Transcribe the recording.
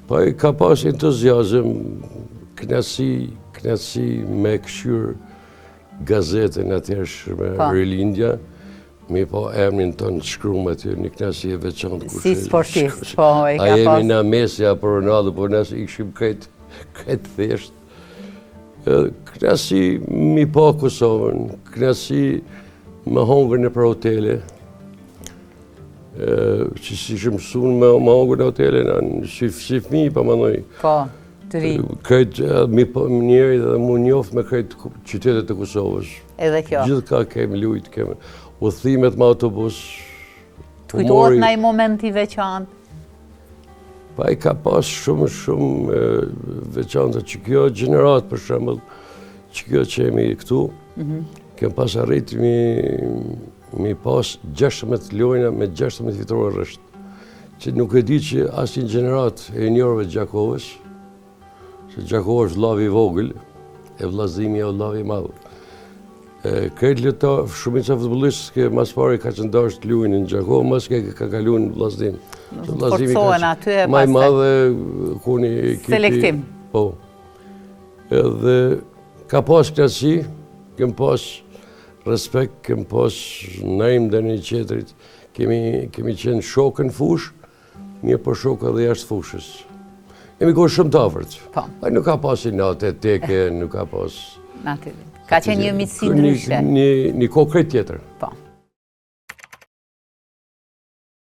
Po i ka pas entuziazëm, knasi me këshyr gazetën atëherë me Rilindja, mi po emrin tonë shkruam aty një knasi e veçantë. Si sportist, po e ka pas. A jemi na Messi apo Ronaldo, po nëse ikshim këtë thjesht. Knasi mi po Kosovën, knasi me hongër në për hotele, që si shumë mësun me hongër në hotele, si fmi pa mënoj. Po, të ri. Këtë njëri dhe mu njofë me këtë qytetet të Kosovës. Edhe kjo. Gjithë ka kemi lujtë, kemi udhimet me autobus. Të kujtohet në i momenti veçantë? Pa i ka pas shumë veçantë që kjo gjenerat për shembull, që kjo që jemi këtu, kem pas arrit mi pas 16 lojna me 16 fitore rresht. Që nuk e di që asnjë gjenerat e njërëve të Gjakovës, se Gjakova është vllavi i vogël, e vllazimi e vllavi i madh. Këtë lëta shumica futbollistës që mas pari ka që ndasht luajnë në Gjakovë, mas ka kaluar në vllaznim. Forcohen aty e maj madhe kuni ekipi. Selektim. Po. Edhe ka pas klasi, kem pas respekt, kem pas ndajm dhe një qetrit. Kemi qenë shokë në fush, mirë për shokë edhe jashtë fushës. Kemi kohë shumë të afërt. Po. Nuk ka pas i natë, teke, nuk ka pas... Natyrisht. Ka qenë një miqësi ndryshe. Një kohë krejt tjetër. Po.